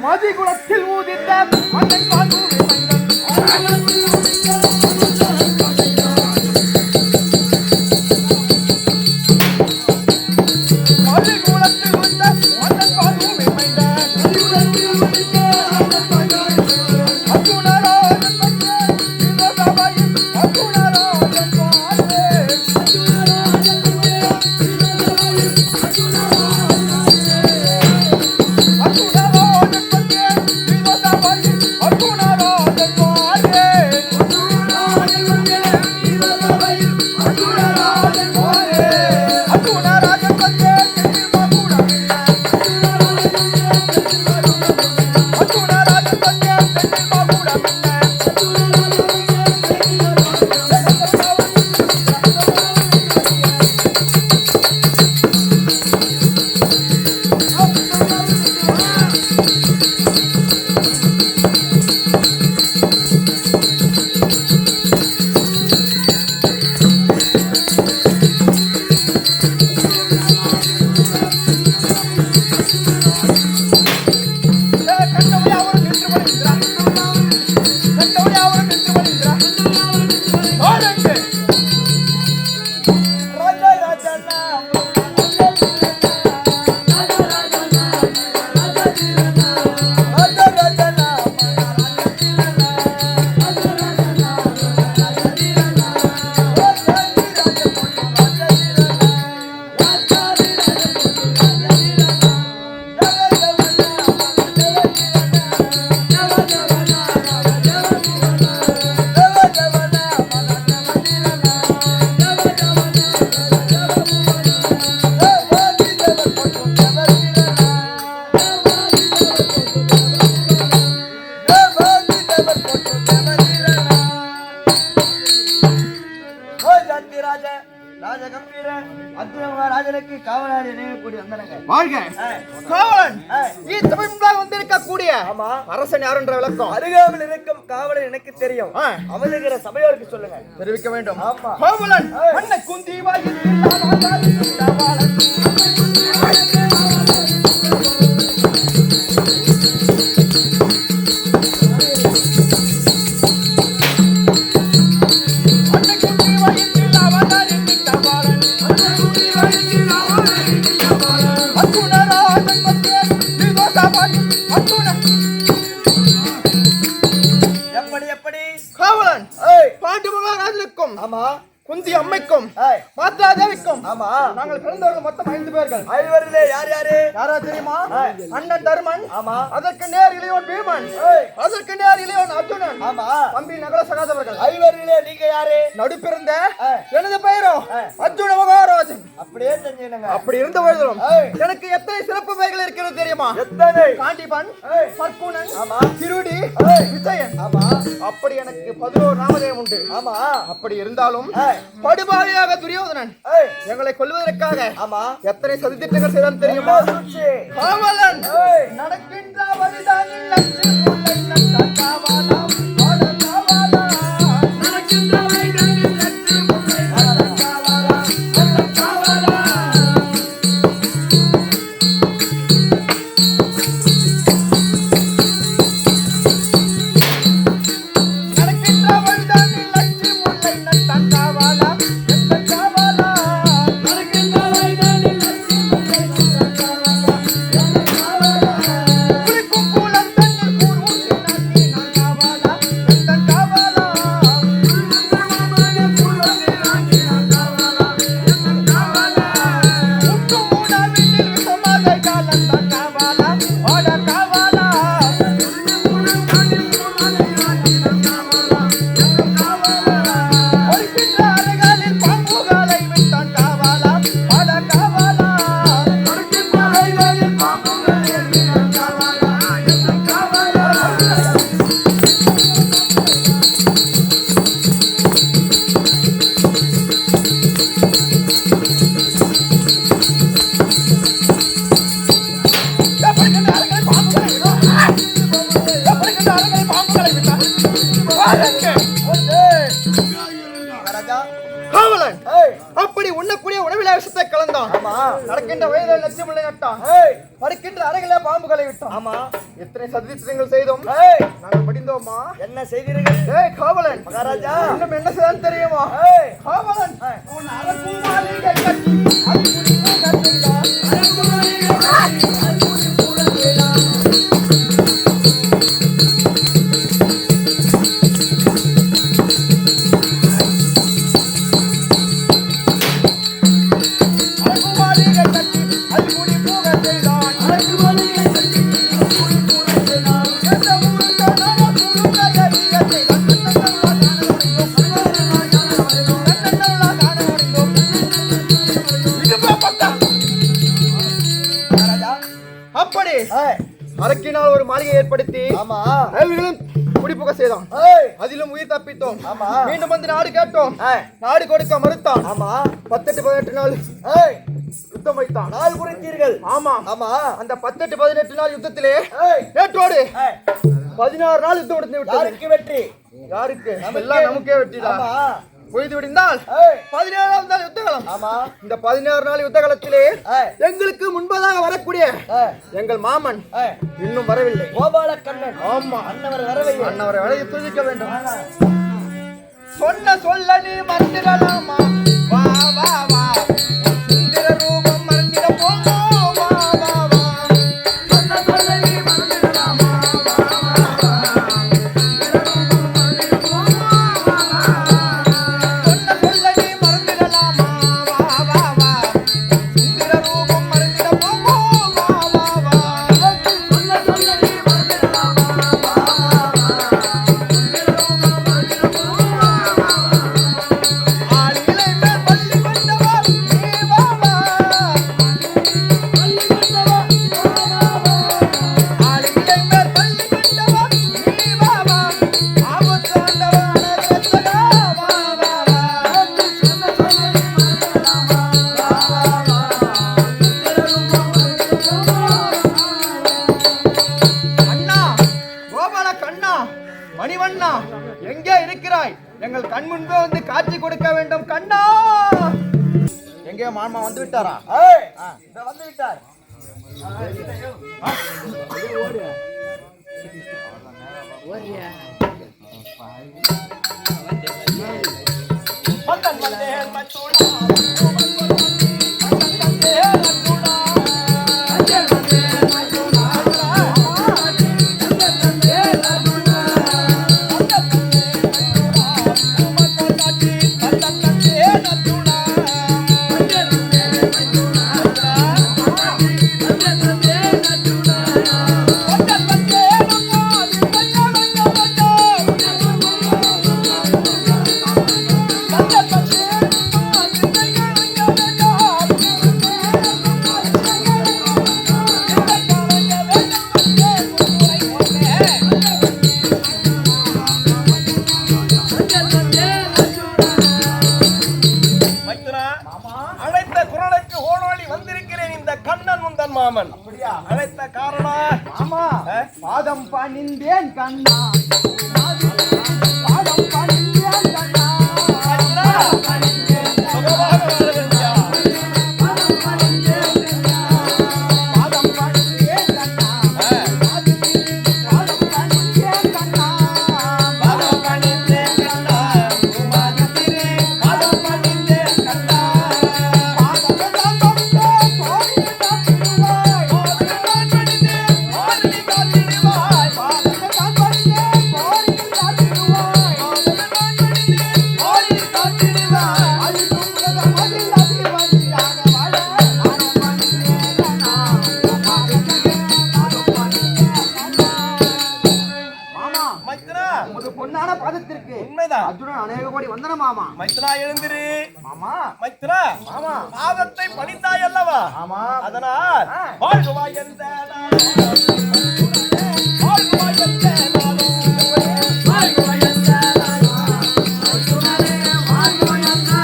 மதிகுலத்தில் ஊதித்த மன்னன் பாண்டூர் அரசன் யார் என்ற விளக்கம் அருகாமல் இருக்கும் காவலன் எனக்கு தெரியும். அமர்கிற சபையோருக்கு சொல்லுங்க, தெரிவிக்க வேண்டும். காவலன் அன்னை குந்தி குந்தி அம்மைக்கும் மாத்ரா தேவிக்கும் நாங்கள் பிறந்தவர்கள் மொத்தம் 5 பேர்கள். 5 பேரிலே யார் யாரு யாரா தெரியுமா? அண்ணன் தர்மன், அதற்கு நேர் இளையோன் பீமன், அதற்கு நேர் இளையோன் அர்ஜுனன், தம்பி நகர சகாதவர்கள். 5 பேரிலே நீங்க யாரு? நடுப்பிறந்த எனது பெயரோ அர்ஜுன மகாராஜன். அப்படியே தெரிஞ்சுங்க. அப்படி இருந்த பொழுதும் எனக்கு எத்தனை சிறப்பு பெயர்கள் இருக்கிறது தெரியுமா? எத்தனை? காண்டிபன், பர்க்குணன், திருடி, விஜயன். அப்படி எனக்கு 11 நாமதேயம் உண்டு. அப்படி இருந்தாலும் படுபாவியாக துரியோதனன் எங்களை கொல்வதற்காக எத்தனை சதித்திட்டங்கள் செய்தான் தெரியுமா? காவலன் நடக்கின்ற வழிதான் இல்லத்தில் முல்லை நட்டான் காவலாம் நடக்கின்ற வழிதான் இல்லத்தில் முல்லை நட்டான் காவலாம் நடக்கின்ற வழிதான் இல்லத்தில் முல்லை நட்டான் காவலாம் காவலன் அப்படி உண்ணக்கூடிய உணவில விஷத்தை கலந்தான். நடக்கின்ற வயதில் லட்சியமில்லை நட்டான். படுக்கின்ற அறைகளே பாம்புகளை விட்டான். ஆமா, எத்தனை சதித்திரங்கள் செய்தோம், நாங்கள் படிந்தோமா? என்ன செய்தீர்கள்? காவலன் மகாராஜா, இன்னும் என்ன செய்தான் தெரியுமா? காவலன் உன் அரக்கும் மாளிகை கட்டி அப்படி அரக்கினால் ஒரு மாளிகை ஏற்படுத்தி குடிப்புக செய்தோம். அதிலும் உயிர் தப்பித்தோம். மீண்டும் வந்து நாடு கேட்டோம். நாடு கொடுக்க மறுத்தான். 18 நாள் யுத்தம் வைத்தான். நாள் குறித்தீர்கள்? ஆமா ஆமா. அந்த 18 நாள் யுத்தத்திலே நேற்றோடு 16 நாள் யுத்தம் நடந்து விட்டது. யாருக்கு வெற்றி? யாருக்கு? எல்லாம் நமக்கே வெற்றிதான். பொய்து விடிந்தால் 17ஆம் நாள் யுத்தகலம். இந்த 16 நாள் யுத்தகலத்திலே எங்களுக்கு முன்பதாக வரக்கூடிய எங்கள் மாமன் இன்னும் வரவில்லை. கோபால கண்ணன். ஆமா, அன்னவர் வரவில்லை. அன்னவரை வழி துதிக்க வேண்டும். சொன்ன சொல்ல நீ மறந்திடலாமா? வா வா வா, சுந்தர ரூபம் மறந்திட போமா. வா வா வா, சொன்ன சொல்ல நீ மறந்திடலாமா? மணிவண்ணா, எங்கே இருக்கிறாய்? எங்கள் கண் முன்பே வந்து காட்சி கொடுக்க வேண்டும் கண்ணா. எங்கே மாமா வந்து விட்டாரா? வந்து விட்டார். மாமன் அழைத்த காரணம் ஆமா, பாதம் பணிந்தேன் கண்ணா. பாதம் பணிந்தேன் கண்ணா. பொன்னான பாதத்திற்கு உண்மைதான். அர்ஜுனன் அநேக கோடி வந்தன மாமா. மைத்ரா எழுந்திரு மாமா. மைத்ரா மாமா, பாதத்தை பணிந்தாய் அல்லவா? ஆமா. அதனால் வாழ்வாய் என்ற வாழ்வாய் என்ற வாழ்வாய் என்ற வாழ்வாய் என்ற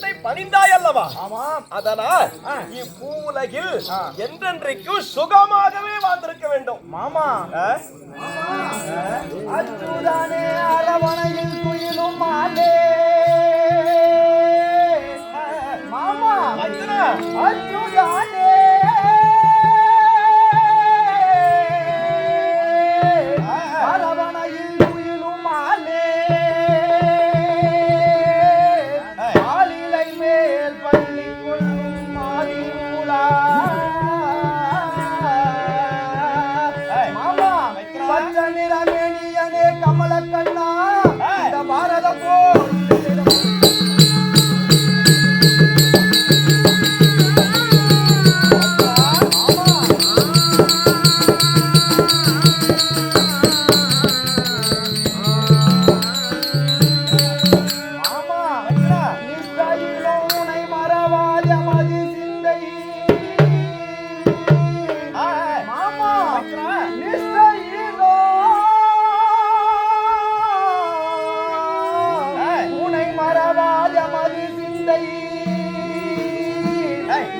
பாதத்தை பணிந்தாய் அல்லவா? ஆமாம். அதனால் இப்பூவுலகில் என்றென்றைக்கும் சுகமாகவே வாழ்ந்திருக்க வேண்டும். மாமா அச்சுதானே அரவணையில் குயிலும் மாலே மாமா அச்சுதானே அரவணையில் குயிலும் மாலே ஆளிலை மேல் பள்ளி கொள்ளும் மாறியூலா பச்ச நிறமேனியனே கமல கண்ணா இந்த பாரத போர்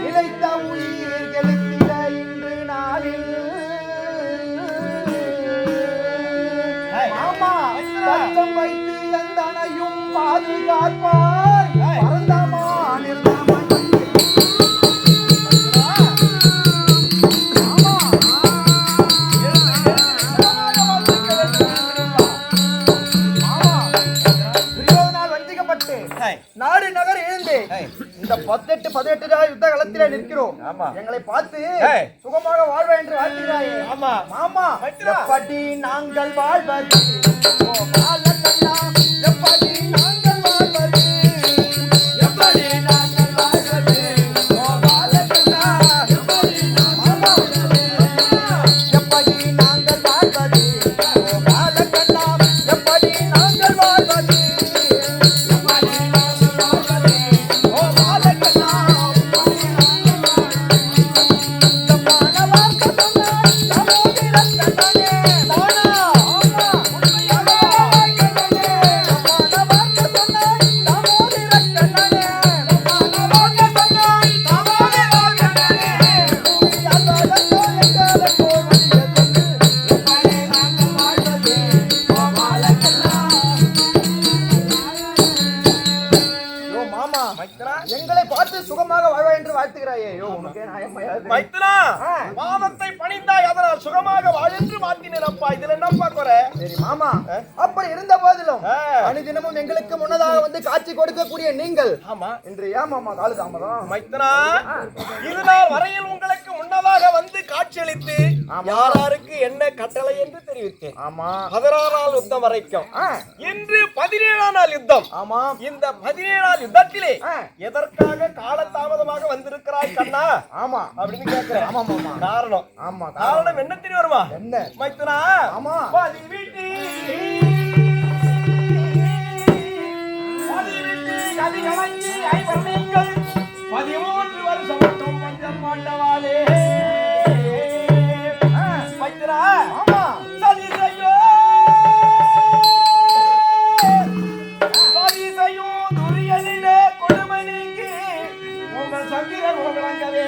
நிலைத்த உயிர் எழுத்திட இன்று நாளில் ஆமா பச்சம் வைத்து எந்தனையும் பாதுகாப்பாய் பரந்தமா நிர்ணயமாய் நாடு நகர் எழுந்து இந்த 18 யுத்த களத்திலே நிற்கிறோம். எங்களை பார்த்து சுகமாக வாழ்வ என்று வாழ்த்துகிறாயே. மாமா எப்படி நாங்கள் வாழ்வது எப்படி நாங்கள் வாழ்வது எப்படி நாங்கள் வாழ்வது எப்படி நாங்கள் வாழ்வது எப்படி நாங்கள் வாழ்வது எங்களை பார்த்து சுகமாக வாழ்வ என்று வாழ்த்துகிறாயே. பாதத்தை பணிந்தாய் அதனால் சுகமாக வாழ் என்று வாழ்த்தினப்பா. இதுல என்னப்பா குறை? சரி மாமா, அப்படி இருந்த போதிலும் அனுதினமும் எங்களுக்கு முன்னதாக வந்து காட்சி கொடுக்கக்கூடிய நீங்கள் இன்று ஏன் மாமா கால தாமதம்? மைத்ரா, இதுநாள் வரையில் உங்களுக்கு முன்னதாக வந்து காட்சியளித்து யாராருக்கு என்ன கட்டளை என்று தெரிவித்தேன். 16 நாள் யுத்தம் வரைக்கும். இன்று 17ஆம் நாள் யுத்தம். இந்த 17 நாள் யுத்தத்திலே எதற்காக காலதாமதமாக வந்திருக்கிறாய் கண்ணா அப்படின்னு கேட்கிறேன். காரணம் என்ன தெரிய வருமா? என்ன மைத்துனா? கதி கலங்கி 13 வருஷம் மட்டும் பஞ்சம் பாண்டவாலே மைத்துனா சதி செய்யோ துரியனிலே கொடுமை நீங்கி உங்கள் சந்திரன் உங்களங்கவே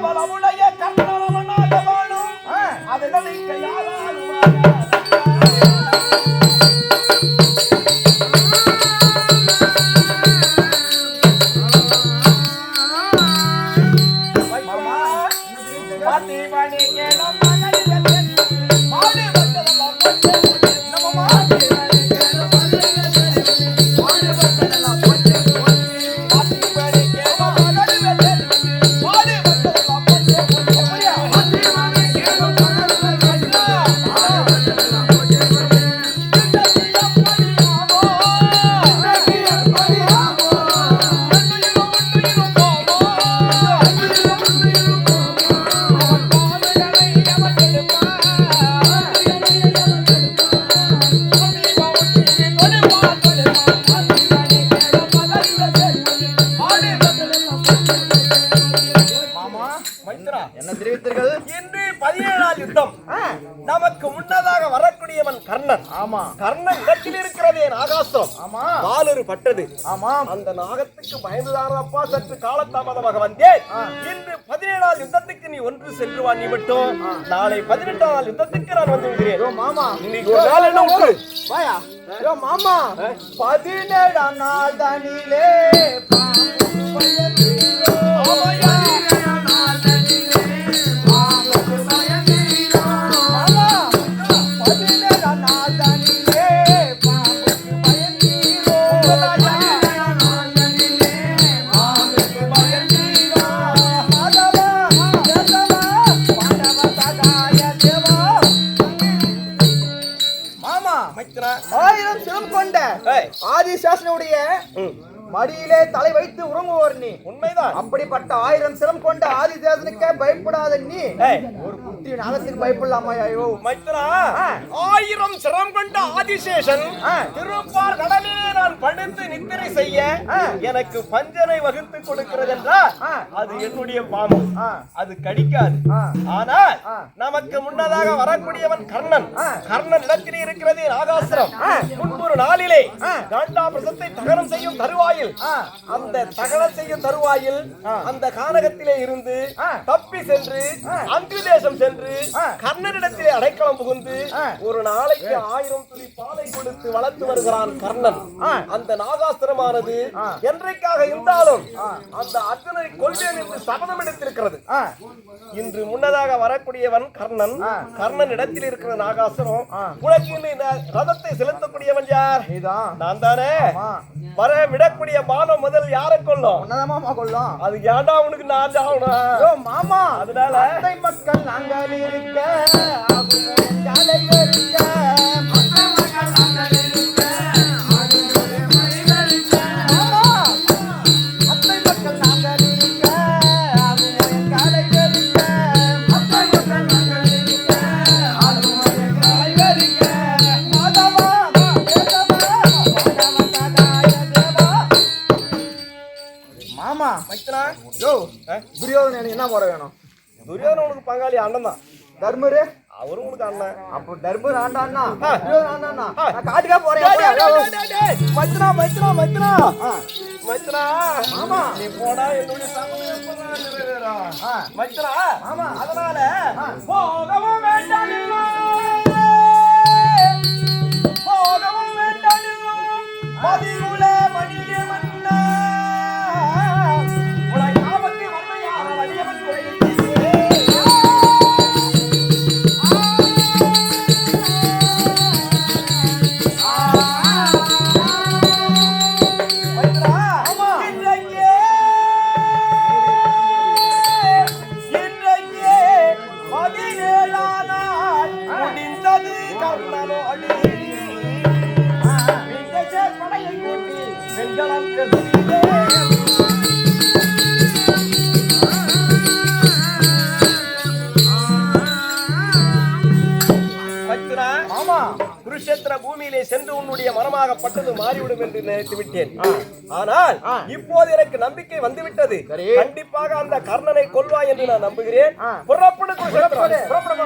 பலமுடைய கண்ணவனாக வாழும் அதை நினைக்க யாராலும் மாமா மைத்ரா, என்ன தெரிவித்தீர்கள்? இன்று 17ஆம் யுத்தம். நமக்கு முன்னதாக வரக்கூடியவன் கர்ணன். ஆமா கர்ணன் இடத்தில் இருக்கிறதே நாகாஸ்திரம். ஆமா வாலொரு பட்டது. ஆமாம். அந்த நாகத்துக்கு பயந்துதானப்பா சற்று காலதாமதமாக வந்தேன். இன்று 17ஆம் யுத்தத்துக்கு நீ ஒன்று சென்று வா. நீ மட்டும் நாளை 18ஆம் நாள் யுத்தத்துக்கு நான் வந்து விடுகிறேன். ஐயோ மாமா இன்னைக்கு ஒரு நாள் என்ன உண்டு? வாயா. ஐயோ மாமா 17ஆம் நாள் தனிலே பாம்பு பயந்தீரோ. மாமா 17ஆம் நாள் தனிலே பாம்பு பயந்தீரோ. மாமா 17ஆம் நாள் தனிலே பாம்பு பயந்தீரோ. 17ஆம் நாள் தனிலே பாம்பு பயந்தீரோ. மாதவா தேவா பாண்டவ சகாய தேவா. மாமா மைத்ரா, 1000 சிரம் கொண்ட ஆதிசேஷனுடைய மடியிலே தலை வைத்து உறங்குவோர் நீ. உண்மைதான். அப்படிப்பட்ட 1000 சிரம் கொண்ட ஆதிசேஷனுக்கே பயப்படாத நீ ஒரு குட்டி நாகத்துக்கு பயப்படலாமா? ஐயோ மைத்ரா, 1000 சிரம் கொண்ட ஆதிசேஷன் திருப்பார் கடலே நான் படுத்து நித்திரை செய்ய எனக்கு பஞ்சனை வகுத்து கொடுக்கிறது என்றால் அது என்னுடைய பாம்பு. அது கடிக்காது. ஆனால் நமக்கு முன்னதாக வரக்கூடியவன் கர்ணன். கர்ணன் இடத்திலே இருக்கிறது நாகாஸ்திரம். முன்பொரு நாளிலே காண்டாமிருகத்தை தகனம் செய்யும் தருவாயில், அந்த தகனம் செய்யும் தருவாயில் அந்த கானகத்திலே இருந்து தப்பி சென்று அங்கு தேசம் சென்று கர்ணனிடத்திலே அடைக்கலம் புகுந்து ஒரு நாளைக்கு 1000 துளி பாலை கொடுத்து வளர்த்து வருகிறான் கர்ணன். அந்த நாகாஸ்திரமானது என்றைக்காக இருந்தாலும் அந்த அர்ஜுனை கொல்வேன் என்று சபதம் எடுத்திருக்கிறது. இன்று முன்னதாக வரக்கூடியவன் கர்ணன். கர்ணன் இடத்தில் இருக்கிற நாகாஸ்திரம். உனக்கு இந்த ரதத்தை செலுத்தக்கூடியவன் யார்? நான் தானே. வர விடக்கூடிய பானம் முதல் யாரை கொல்லும்? மாமா கொள்ளும். அது ஏன்டா உனக்கு நான் ஆகணும் மாமா? அதனால அத்தை மக்கள் நாங்கள் இருக்க இருக்க துரியோதனன் என்ன போற வேணும்? துரியோதனன் உனக்கு பங்காளி அண்ணன் தான். தர்மரு அவரும் உனக்கு அண்ணன். அப்போ தர்மர் ஆண்டான்னா துரியோதனன் ஆண்டான்னா நான் காட்டுக்கா போறேன். மச்சனா மச்சனா மச்சனா மச்சனா மாமா நீ போடா என்னுடைய சமயம் மச்சனா. ஆமா அதனால போகவும் வேண்டாம் போகவும் வேண்டாம் மதியுல மணிய மன்னா உலக ஆபத்தை வன்மையாக வலியவன் குறையில் குருஷேத்திர பூமியிலே சென்று உன்னுடைய மனமாகப்பட்டது மாறிவிடும் என்று நினைத்து விட்டேன். ஆனால் இப்போது எனக்கு நம்பிக்கை வந்துவிட்டது. கண்டிப்பாக அந்த கர்ணனை கொல்வாய் என்று நான் நம்புகிறேன். புறப்படு குருஷேத்திரம், புறப்படு.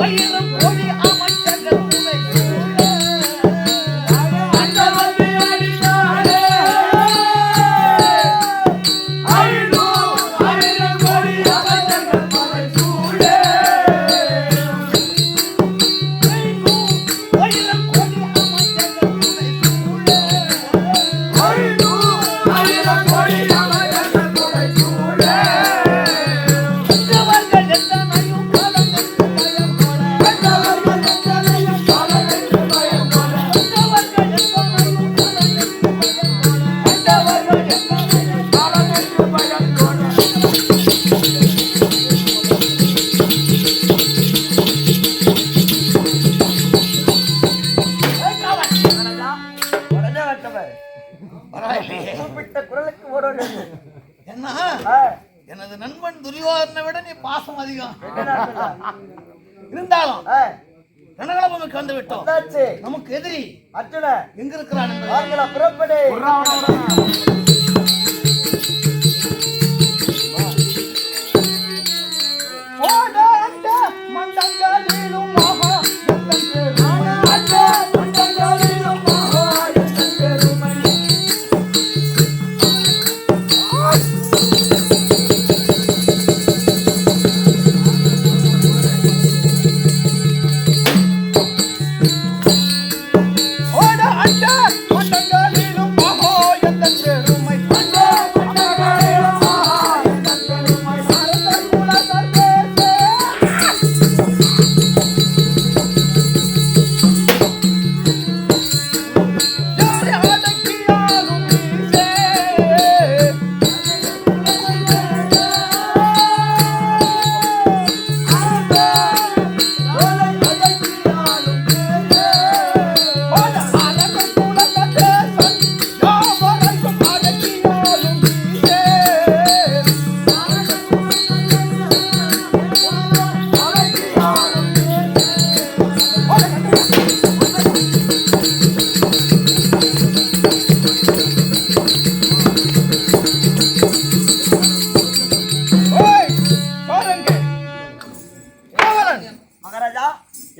ஆயிரம் கோடி அமைச்சர்கள் எனது நண்பன் துரியோதனை விட நீ பாசம் அதிகம். இருந்தாலும் ரணகளபுக்கு வந்து விட்டோம். நமக்கு எதிரி அர்ஜுன எங்க இருக்கிறான்? புறப்படு.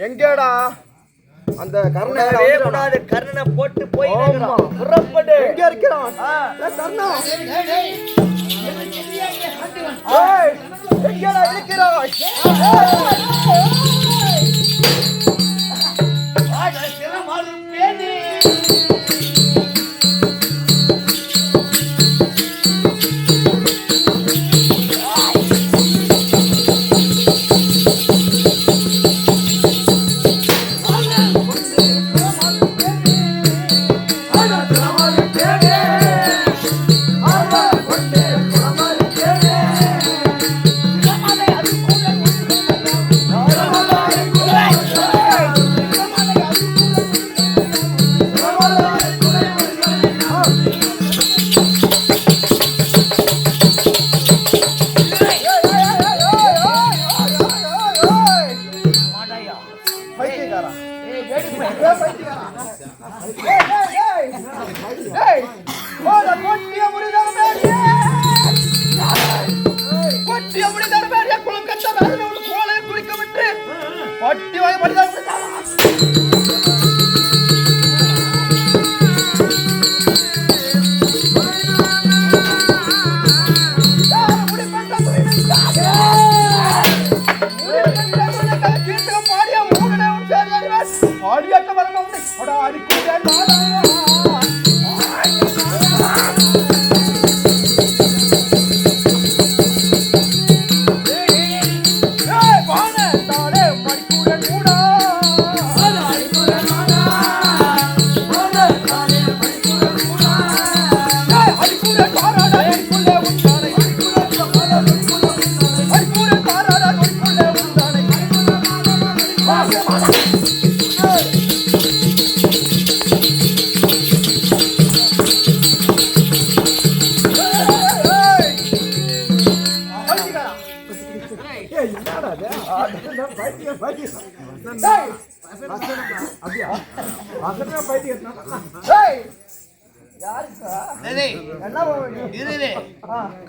எங்கடா அந்த கர்ணனை போட்டு போய் புறப்படு. எங்க இருக்கிறான் கர்ணா? எங்கடா இருக்கிறாய்?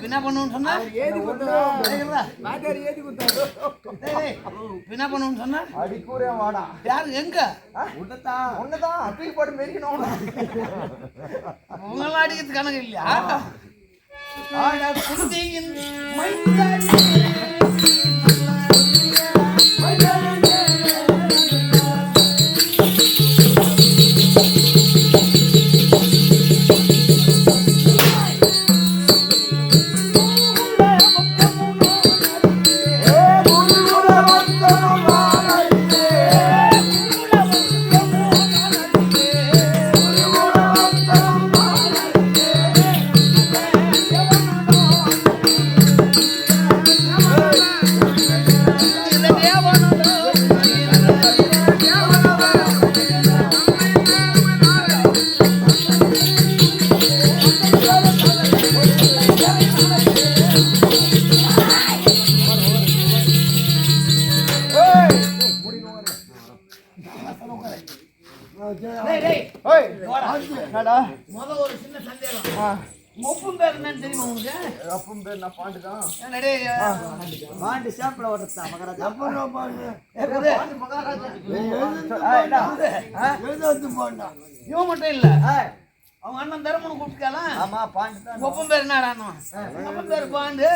என்ன பண்ணுன்னு சொன்னா என்ன பண்ணுன்னு சொன்னா அடிக்கூரே வாடா. யாரு எங்க ஒண்ணுதான் அப்பீல் போட்டு மெரிக்கணும். உங்களெல்லாம் அடிக்கிறது கணக்கு இல்லையா? குருதியின் Hey! ஓய் என்னடா ஒரு சின்ன சந்தேகம். ஒப்பும் பேர் என்னன்னு தெரியுமா உங்களுக்கு? அப்பம் பேர் நான் பாண்டு தான். பாண்டு சாப்பிட ஓடுறதா மகாராஜா? பாண்டு மகாராஜா. இவன் மட்டும் இல்ல, அவங்க அண்ணன் தர்மனை கூப்பிட்டுக்கலாம். ஆமா பாண்டு தான். ஒப்பம் பேர் என்ன? ஒப்பம் பேர் பாண்டு.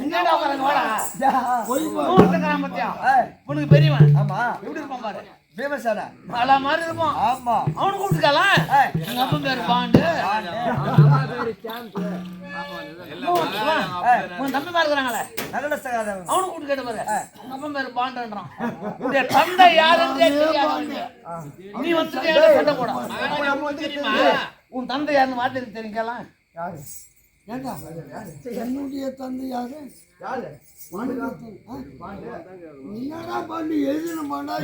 என்னடா பாருங்க, வாடா. உனக்கு பெரியவன். ஆமா எப்படி இருப்பான் பாரு, பீமசேனா மலை மாதிரி இருப்பான். ஆமா அவனு கூப்பிட்டுக்கலாம். எங்க அப்பன் பேரு பாண்டு. உன் தம்பி மாதிரி இருக்கிறாங்களே, நல்ல சகாதேவன். அவனு கூப்பிட்டு கேட்டு பாரு, எங்க அப்பன் பேரு பாண்டுன்றான். உன்னுடைய தந்தை யாருன்றே தெரியாது. நீ வந்துட்டு என்கிட்ட சண்டை போட. உன் தந்தை யாருன்னு வார்த்தை தெரிஞ்சுக்கலாம். யாரு என்னுடைய தந்தை யாரு? யாரு என்னடா பாண்டு எழுதணுமாடா?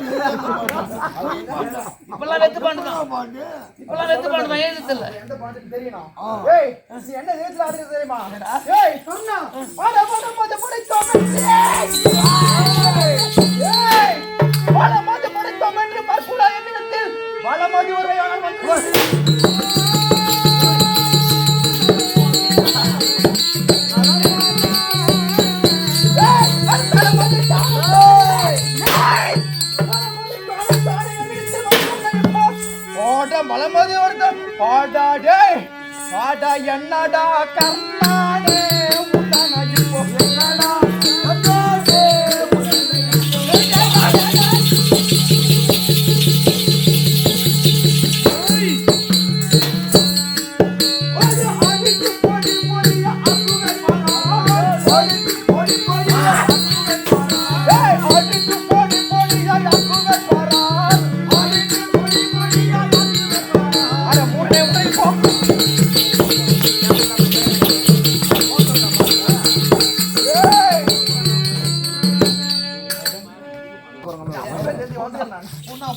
இப்பெல்லாம் வெத்து பாண்டு தான். இப்பெல்லாம் வெத்து பாண்டு தான், எழுதுறது இல்ல. எந்த பாட்டுக்கு தெரியணும்? ஏய் நீ என்ன நேத்துல ஆடுறது தெரியுமா? ஏய் சொன்னா பாட பாட பாட படைத்தோம். ஏய் பாட பாட படைத்தோம் என்று பார்க்கூடா என்னிடத்தில் பாலமதி ஒருவன் வந்து மலமதி ஒருத்தன் பாடாடே பாடா என்னடா கர்ணானே உண்டான இப்போ என்னடா கர்ணானே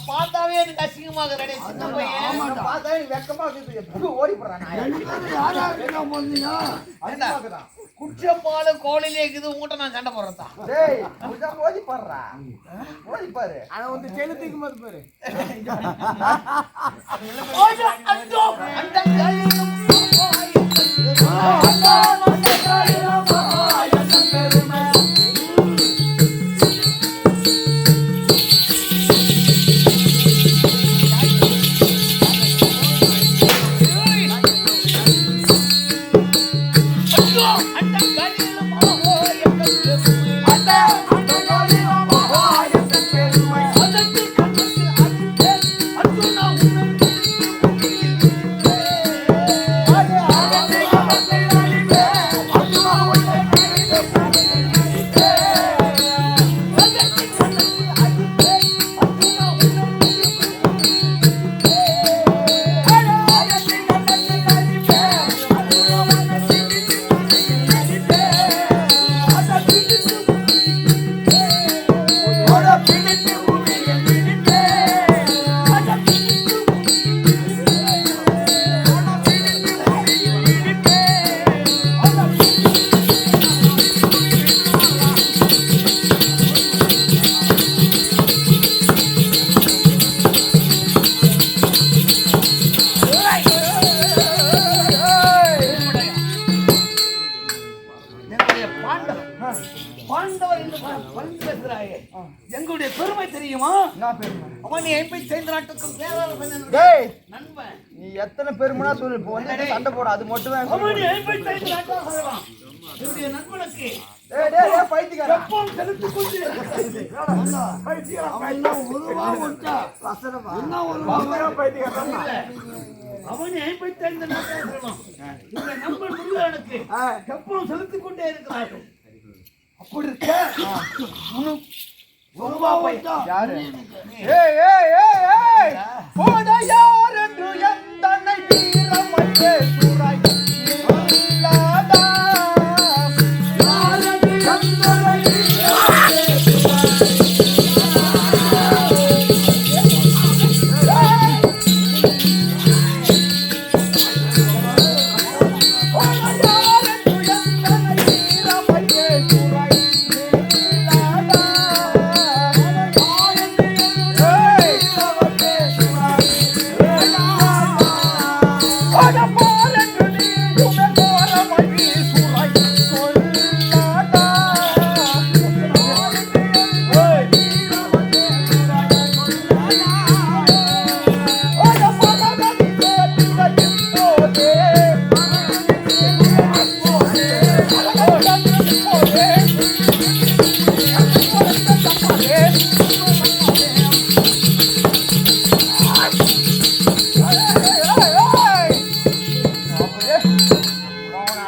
பார்த்தாவே எனக்கு அசிங்கமாக ரெடி. சின்ன பையன் பார்த்தா வெக்கமா ஓடி போறான். குற்றப்பாலு கோழிலே இருக்குது. உங்ககிட்ட நான் சண்டை போடுறதா? ஓடி பாடுறா, ஓடி பாரு. அதை வந்து செலுத்திக்கும் போது பாரு. எங்களுடைய பெருமை தெரியுமா? நான் பெருமை அவன் எம்பி சேர்ந்த நாட்டுக்கும் பேராளர் டேய் நண்பன். நீ எத்தனை பெருமைனா சொல்லு. இப்போ வந்து சண்டை போட அது மட்டும் தான். அவன் எம்பி சேர்ந்த நாட்டாக சொல்லலாம். என்னுடைய நண்பனுக்கு டேய் டேய் டேய் பைத்தியக்காரா. எப்பவும் செலுத்திக் கொண்டு அவன் எம்பி சேர்ந்த நாட்டாக சொல்லலாம். இந்த நண்பன் முருகனுக்கு எப்பவும் செலுத்திக் கொண்டே இருக்கிறார்கள். அப்படி இருக்க யாரு? ஏய் ஏய் ஏய் ஏய் போட யார் என்று எந்தனை வீரமற்றே சூராய் இல்லாதா யார் என்று எந்தனை வீரமற்றே சூராய்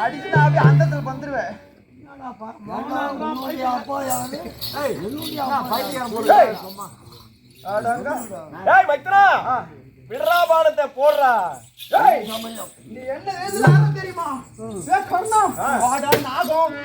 அடிச்சுட்டு அந்தத்துல வந்துருவேன். உன்னுடைய அப்பா யாரு? என்னுடைய அப்பா ஏய் மைத்ரா விடுறா பானத்தை போடுறா. ஏய் சமயம் நீ என்ன வயசுல ஆகும் தெரியுமா? ஏ கண்ணா, வாடா நாகம்.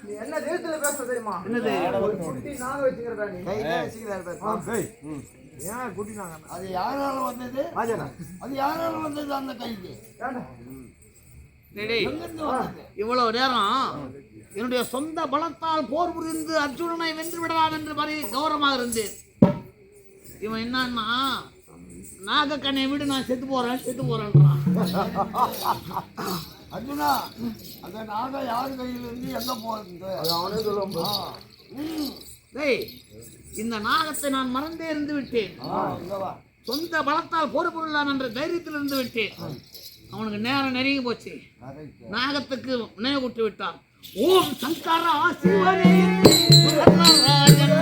நீ என்ன தேசத்துல பேச தெரியுமா? என்னது? ஒரு குட்டி நாக வச்சுக்கிறடா நீ. ஏன் குட்டினாங்க? அது யாரால வந்தது? அது யாரால வந்தது அந்த கைக்கு? டேய், எங்கிருந்து வந்தது? இவ்வளவு நேரம் என்னுடைய சொந்த பலத்தால் போர் புரிந்து அர்ஜுனனை வென்று விடலாம் என்று மாதிரி கௌரவமாக இருந்தேன். இவன் என்னன்னா நாகக்கண்ணை விடு, நான் செத்து போறேன்றான். அர்ஜுனா, அந்த நாக யார் கையில இருந்து எங்க போறது? அவனே சொல்லுவான். டேய், இந்த நாகத்தை நான் மறந்தே இருந்து விட்டேன். சொந்த பலத்தால் போர் புரியலாம் என்ற தைரியத்தில் இருந்து விட்டேன். அவனுக்கு நேரம் நெருங்கி போச்சு. நாகத்துக்கு நினைவு விட்டு விட்டான். ஓம் சங்கரா சிவனே ராஜன்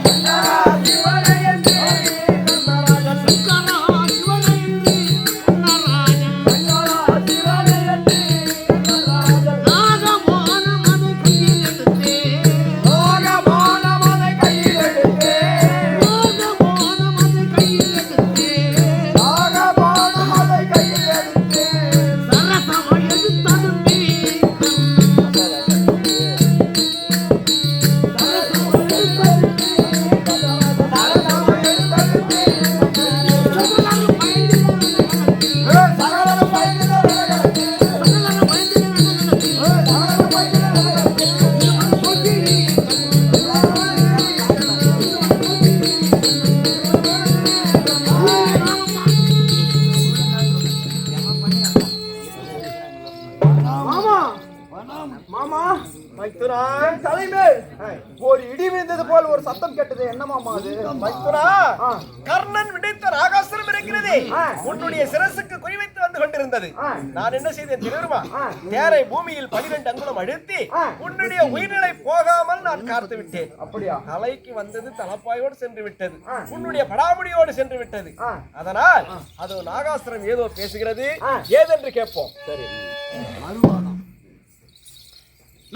மைத்துனா தலைமேல் ஒரு இடி விழுந்தது போல் ஒரு சத்தம் கேட்டது. என்னமாமா அது? மைத்துனா கர்ணன் விடைத்த ராகாசுரம் இருக்கிறது. உன்னுடைய சிரசுக்கு குறிவைத்து வந்து கொண்டிருந்தது. நான் என்ன செய்தேன் தெரியுமா? தேரை பூமியில் 12 அங்குலம் அழுத்தி உன்னுடைய உயிர்நிலை போகாமல் நான் காத்து விட்டேன். அப்படியா? தலைக்கு வந்தது தலப்பாயோடு சென்று விட்டது. உன்னுடைய படாமுடியோடு சென்று விட்டது. அதனால் அது நாகாசுரம் ஏதோ பேசுகிறது. ஏதென்று கேட்போம். சரி.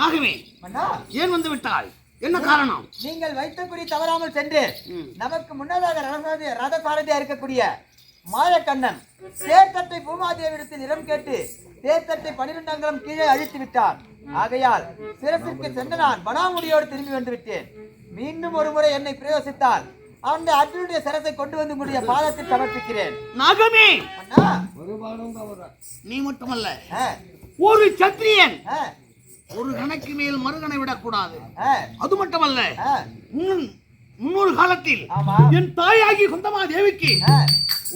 நாகமே, ஏன் வந்து விட்டாய்? என்ன காரணம்? நீங்கள் வைத்த குறி தவறாமல் சென்று நமக்கு முன்னதாக ரத சாரதியா இருக்கக்கூடிய மாயக்கண்ணன் தேர்தட்டை பூமாதேவிடத்தில் இடம் கேட்டு தேர்தட்டை 12 அங்குலம் கீழே அழித்து விட்டார். ஆகையால் சிரசிற்கு சென்று நான் பனாமுடியோடு திரும்பி வந்து விட்டேன். மீண்டும் ஒரு முறை என்னை பிரயோசித்தால் அந்த அர்ஜுனுடைய சிரசை கொண்டு வந்து உங்களுடைய பாதத்தில் சமர்ப்பிக்கிறேன். நாகமே, ஒரு பாடம் தவற. நீ மட்டுமல்ல, ஒரு சத்திரியன் ஒரு கணக்கு மேல் மறுகணை விடக்கூடாது. அது மட்டுமல்ல, முன்னொரு காலத்தில் என் தாயாகி குந்தமா தேவிக்கு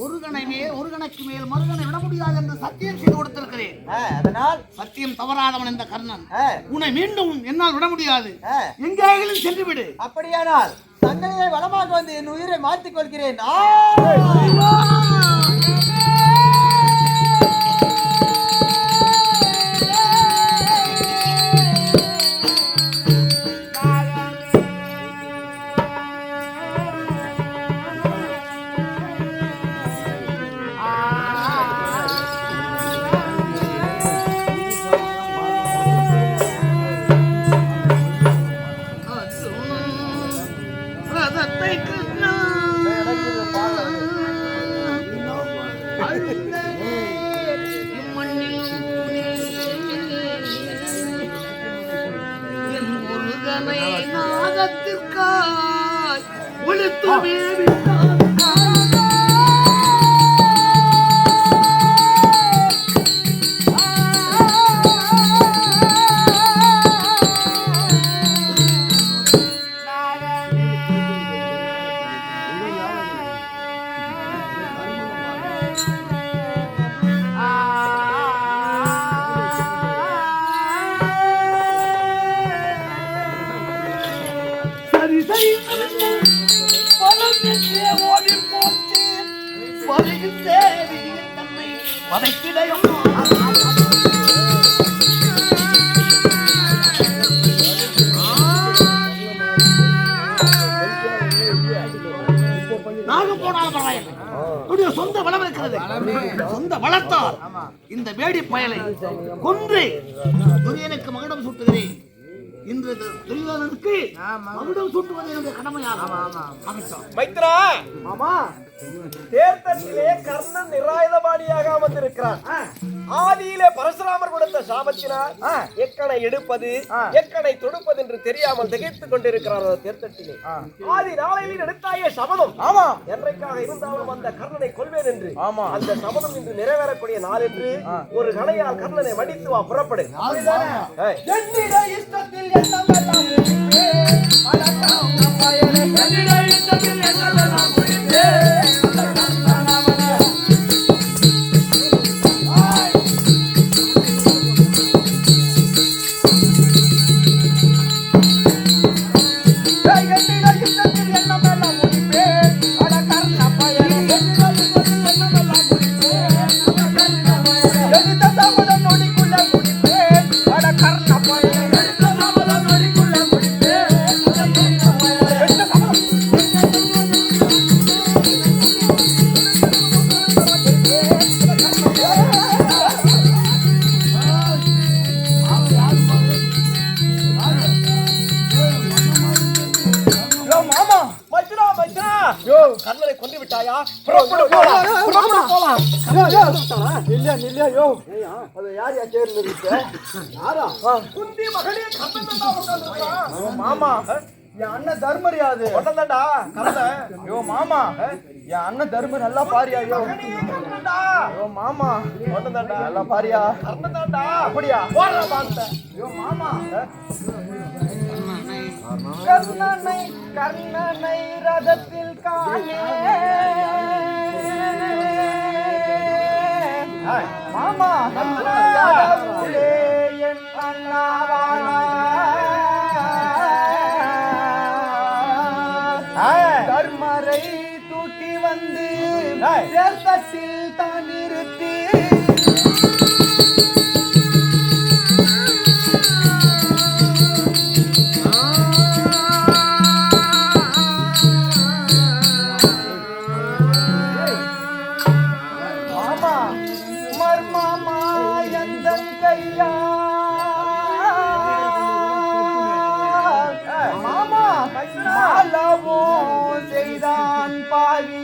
ஒரு கணக்கு மேல் மறுகணை விட முடியாது என்று சத்தியம் செய்து கொடுத்திருக்கிறேன். அதனால் சத்தியம் தவறாதவன் இந்த கர்ணன். உன்னை மீண்டும் என்னால் விட முடியாது. எங்கேயும் சென்று விடு. அப்படியானால் தங்களையே வளமாக வந்து என் உயிரை மாற்றிக் கொள்கிறேன். நாகத்திற்காய் ஒழுத்துமே விட்டான். நெஞ்சே ஓடி போச்சு வருகின்றே விதியின் தன்னை வதைக்கிடையும் நாகம் போனாலும் பரவாயில்லை. என்னுடைய சொந்த வளம் இருக்கிறது. சொந்த வளத்தால் இந்த வேடி பயலை கொன்று துரியனுக்கு மகுடம் சூட்டுகிறேன். இன்று துரியோதனனுக்கு மகுடம் சூட்டுவது என்னுடைய கடமையாகும். மைத்ரா மாமா தேர்தலிலே கர்ணன் நிராயுதபாணியாக அமர்ந்திருக்கிறான். ஆதியிலே பரசுராமர் கொடுத்த சாபத்தினால் எக்கனை எடுப்பது எக்கனை தொடுப்பது என்று தெரியாமல் திகைத்துக் கொண்டிருக்கிறார் தேர்தலிலே. ஆதி நாளையில் எடுத்தாய சபதம் என்றைக்காக இருந்தாலும் அந்த கர்ணனை கொள்வேன் என்று அந்த சபதம் இன்று நிறைவேறக்கூடிய நாள் என்று ஒரு கணையால் கர்ணனை வடித்து வா புறப்படு. இஷ்டத்தில் எண்ணமெல்லாம் கர்ணனை கொண்டு விட்டாயா? புறப்படு போலாம். இல்லையோ அது யார் யா சேர்ந்து இருக்கு? யாரா? குந்தி மகளே கர்ணன் தான் உட்கார்ந்திருக்கான். மாமா என் அண்ணன் தர்மர் யாது கொண்டதாண்டா கர்ணன். யோ மாமா என் அண்ணன் தர்மர் நல்லா பாரியா? யோ கர்ணன்டா. யோ மாமா கொண்டதாண்டா நல்லா பாரியா? கர்ணன் தான்டா. அப்படியா? போறா பாத்த. யோ மாமா கர்ணனை ரதத்தில் காணே மாமா கடவுளே என் அண்ணாவானா தர்மரை தூக்கி வந்து தேசத்தில் தான் நிறுத்தி செய்தான் பாவி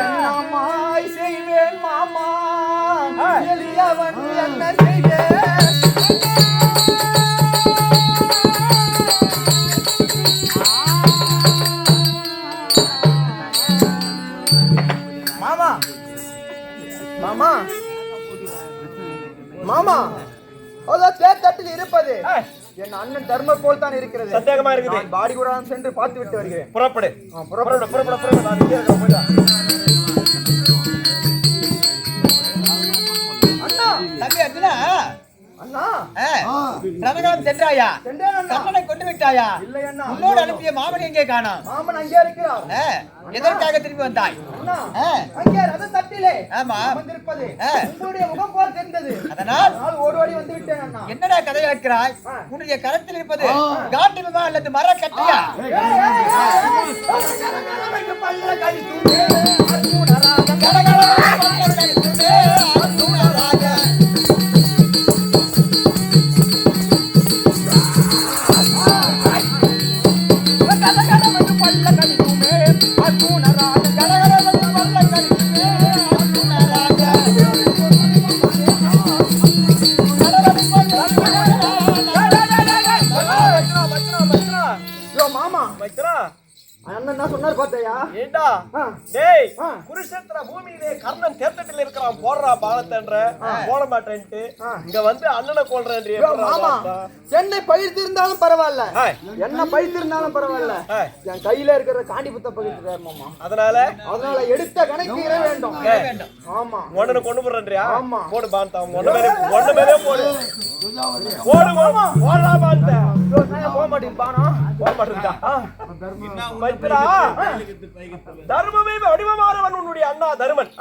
என்னமாய் செய்வேன் மாமா எளியவன் என்ன செய்வேன் மாமா மாமா மாமா தேர்தட்டில் இருப்பது என் அண்ணன் தர்மர் போல் தான் இருக்கிறது. சந்தேகமா இருக்குது. பாடிகுடான் சென்று பார்த்து விட்டு வருகிறேன். புறப்படு. நான் இங்கே இருக்கேன். போய்டா. அண்ணா தம்பி அர்ஜுனா அண்ணா ரணகாலம் சென்றாயா? சென்றேன் அண்ணா. கர்ணனை கொண்டு விட்டாயா? இல்லை அண்ணா. உன்னோடு அனுப்பிய மாமன் எங்கே காணோம்? மாமன் அங்கே இருக்கிறார். எதற்காக திரும்பி வந்தாய்? அண்ணா அங்கே ரத தட்டிலே ஆமா அமர்ந்திருப்பது உங்களுடைய முகம் போல் தெரிந்தது. அதனால் ஓடி வந்து விட்டேன் அண்ணா. என்னடா கதை கேட்கிறாய்? உன்னுடைய கரத்தில் இருப்பது காட்டிலுமா அல்லது மர கட்டியா? அண்ணன் என்ன சொன்னார் பாத்தையா? ஏண்டா டேய் குருஷேத்திர பூமியிலே கர்ணன் தேர்தட்டில் இருக்கிறான். போடுறா பாலத்தன்ற போட மாட்டேன்ட்டு இங்க வந்து அண்ணனை கொல்றேன். மாமா என்னை பயிர்த்திருந்தாலும் பரவாயில்ல, என்ன பயிர்த்திருந்தாலும் பரவாயில்ல, என் கையில இருக்கிற காண்டி புத்த பகிர்ந்து மாமா. அதனால எடுத்த கணக்கு வேண்டும். ஆமா ஒன்னு கொண்டு போடுறேன்றியா? ஆமா போடு பாந்தா ஒன்னு மேலே போடு போடுறா பாந்த போக மாட்டேங்குது போக மாட்டேங்குதா? மைத்ரா, தர்மமே வடிவமானவன் உன்னுடைய அண்ணா தருமன்.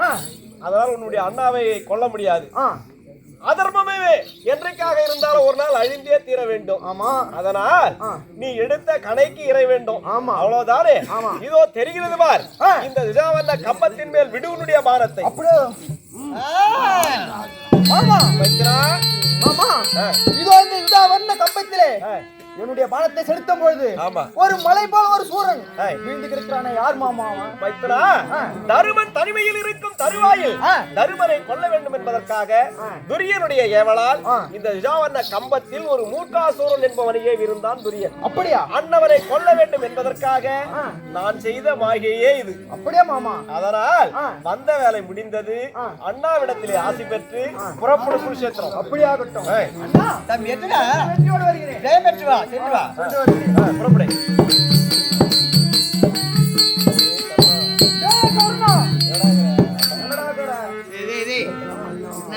அதனால் உன்னுடைய அண்ணாவை கொல்ல முடியாது. அதர்மமே என்றைக்காக இருந்தாலும் ஒரு நாள் அழிந்தே தீர வேண்டும். ஆமா, அதனால் நீ எடுத்த கணைக்கு இறை வேண்டும். ஆமா, அவ்வளவுதானே? இதோ தெரிகிறது பார், இந்த திசாவண்ண கம்பத்தின் மேல் விடுவனுடைய பானத்தை. அப்படியே ஆமா மைத்ரா, ஆமா, இதோ இந்த விதாவண்ண கம்பத்திலே என்னுடைய பானத்தை செலுத்தும் பொழுது ஆமா, ஒரு மலை போல ஒரு சூரன் வீழ்ந்து கிடக்கிறானே. யார் மாமா அவன்? மைத்ரா, தருமன் தனிமையில் இருக்கும் தருவாயில் தருமனை கொல்ல வேண்டும் என்பதற்காக துரியனுடைய ஏவலால் இந்த திசாவண்ண கம்பத்தில் ஒரு மூர்க்காசூரன் என்பவனையே இருந்தான் துரியன். அப்படியா? அண்ணவனை கொல்ல வேண்டும் என்பதற்காக நான் செய்த மாயையே இது. அப்படியே மாமா? அதனால் வந்த வேலை முடிந்தது. அண்ணாவிடத்திலே ஆசி பெற்று புறப்படும் குருஷேத்திரம். அப்படியாகட்டும். தம்பி எட்டுடா வெற்றியோடு வருகிறேன். ஜெயம் பெற்று வா, சென்று வா. புறப்படு.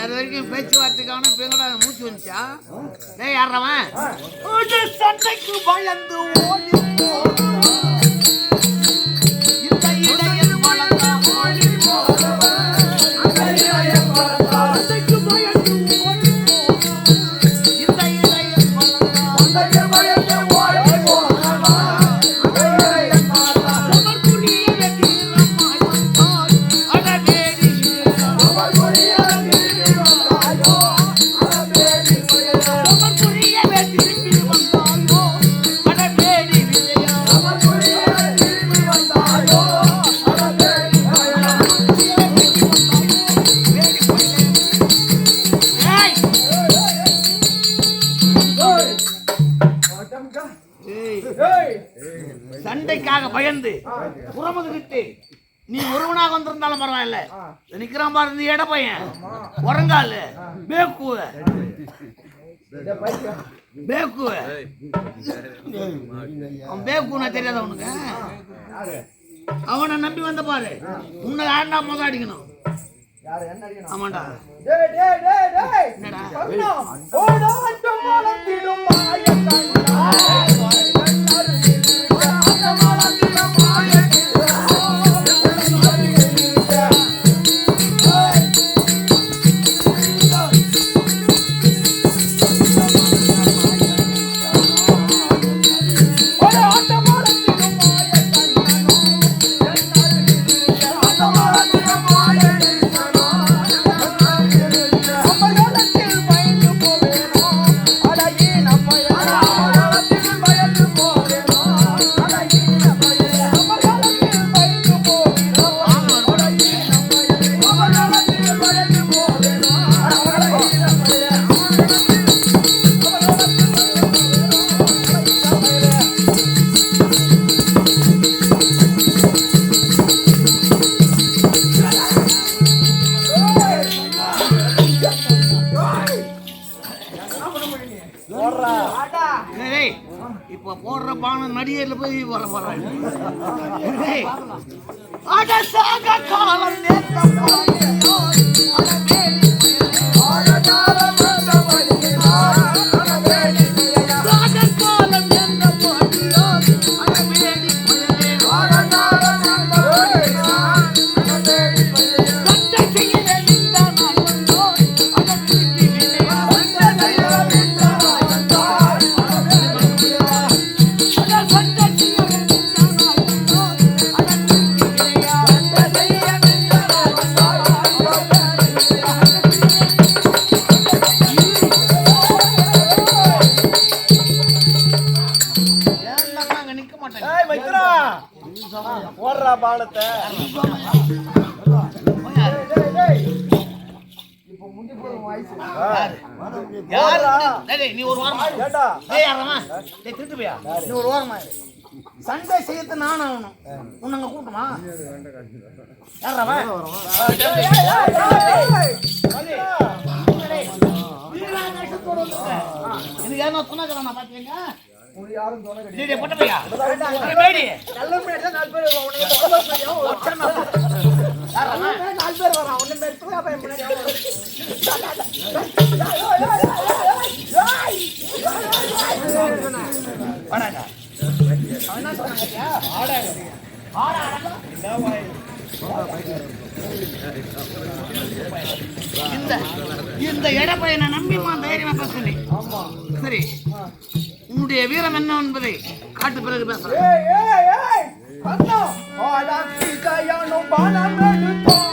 அது வரைக்கும் பேச்சுவார்த்தைக்கான பெங்களா மூச்சு வந்துச்சா? டேய் யாரவன்? சண்டைக்கு பயந்து ஓடி இந்த இடையில் வளர்ந்தா ஓடி சண்டைக்கு பயந்து ஓடி இந்த இடையில் வளர்ந்தா சண்டைக்காக பயந்து புறமுதுகிட்டு நீ ஒருவனாக வந்திருந்தாலும் பரவாயில்ல. நிக்கிறான் பாரு இந்த இட பையன் உறங்கால பேக்குவ பேக்குவ அவன் பேக்குனா தெரியாத உனக்கு? அவனை நம்பி வந்த பாரு, உன்னை யாருடா முத அடிக்கணும்? ஆமாண்டா. என்னடா இப்ப போடுற பானை நடிகர்ல போய் வர போறாங்க. ஓடுறா பானத்தை. நீ ஒரு வாரமா நீ ஒரு வாரமா சண்டை செய்யறது நான் ஆகணும். உன்னங்க கூட்டமா எனக்கு யாரும் சொன்னாங்க பாத்தீங்க. இந்த எடப்பையனை நம்பிமா தைரியமா பேசுனே. சரி, உன்னுடைய வீரம் என்ன என்பதை காட்டு பிறகு பேசுறேன். ஏய் ஏய் ஏய் கண்ணா ஆடாத்தி கையானோ பானம் எடுத்தான்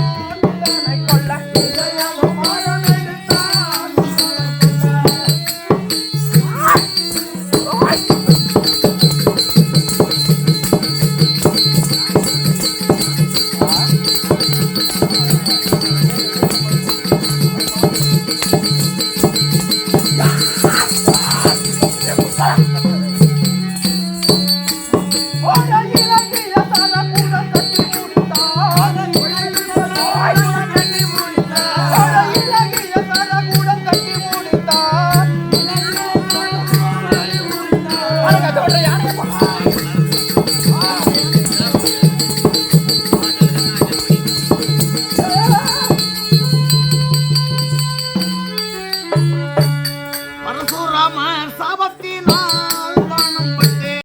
உன்னை கொல்ல கையானோ பானம் எடுத்தான்